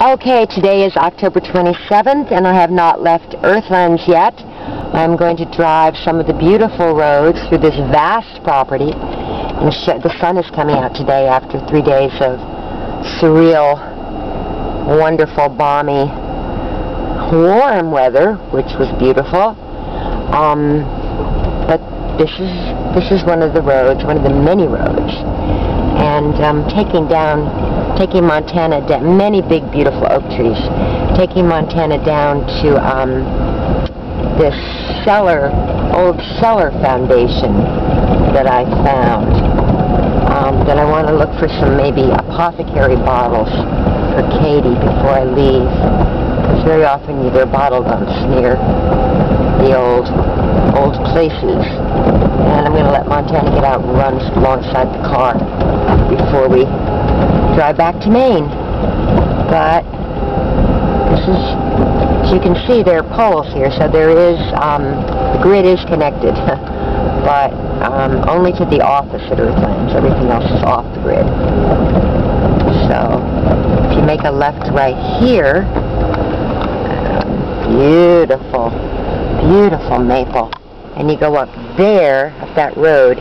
Okay, today is October 27th, and I have not left Earthlands yet. I'm going to drive some of the beautiful roads through this vast property. And the sun is coming out today after 3 days of surreal, wonderful, balmy, warm weather, which was beautiful. But this is one of the roads, one of the many roads, and taking Montana down, many big beautiful oak trees, taking Montana down to this old Cellar foundation that I found. That I want to look for some maybe apothecary bottles for Katie before I leave, because very often their bottle dumps near the old places, and I'm going to let Montana get out and run alongside the car before we drive back to Maine. But this is, as you can see, there are poles here, so there is, the grid is connected, but only to the office at Earthlands. Everything else is off the grid. So if you make a left right here, beautiful, beautiful maple, and you go up there, up that road,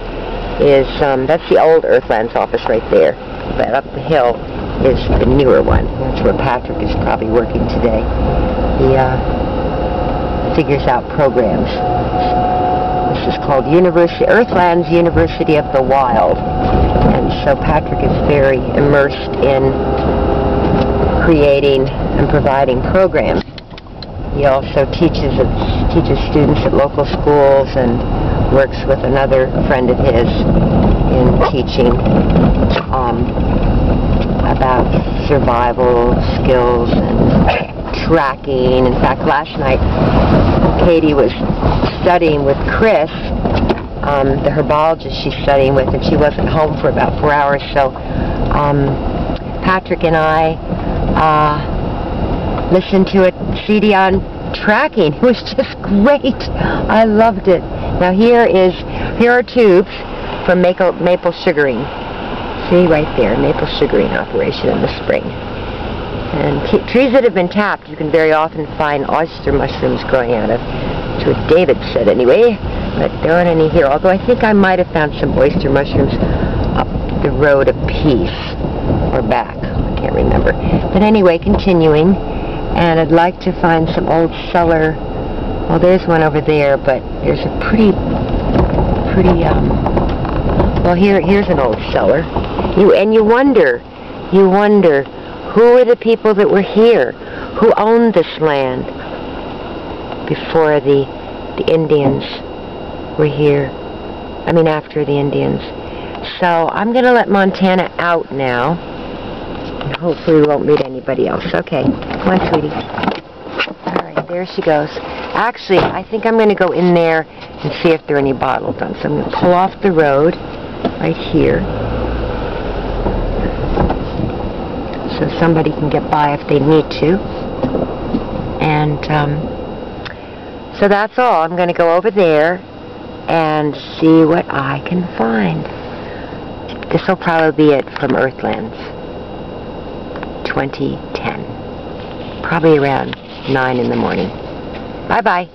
is that's the old Earthlands office right there. But up the hill is the newer one. That's where Patrick is probably working today. He figures out programs. This is called Earthlands University of the Wild. And so Patrick is very immersed in creating and providing programs. He also teaches students at local schools and works with another friend of his in teaching about survival skills and tracking. In fact, last night Katie was studying with Chris, the herbologist she's studying with, and she wasn't home for about 4 hours, so Patrick and I listened to a CD on tracking. It was just great. I loved it. Now here are tubes for maple sugaring. See right there, maple sugaring operation in the spring. And trees that have been tapped, you can very often find oyster mushrooms growing out of. That's what David said anyway, but there aren't any here. Although I think I might have found some oyster mushrooms up the road a piece, or back, I can't remember. But anyway, continuing, and I'd like to find some old Cellar. Well, there's one over there, but there's a pretty, well, here's an old Cellar. You wonder, who are the people that were here? Who owned this land before the Indians were here? I mean, after the Indians. So I'm going to let Montana out now. And hopefully we won't meet anybody else. Okay, come on, sweetie. Alright, there she goes. Actually, I think I'm going to go in there and see if there are any bottle dumps. I'm going to pull off the road right here, so somebody can get by if they need to. And so that's all. I'm going to go over there and see what I can find. This will probably be it from Earthlands 2010. Probably around 9 in the morning. Bye-bye.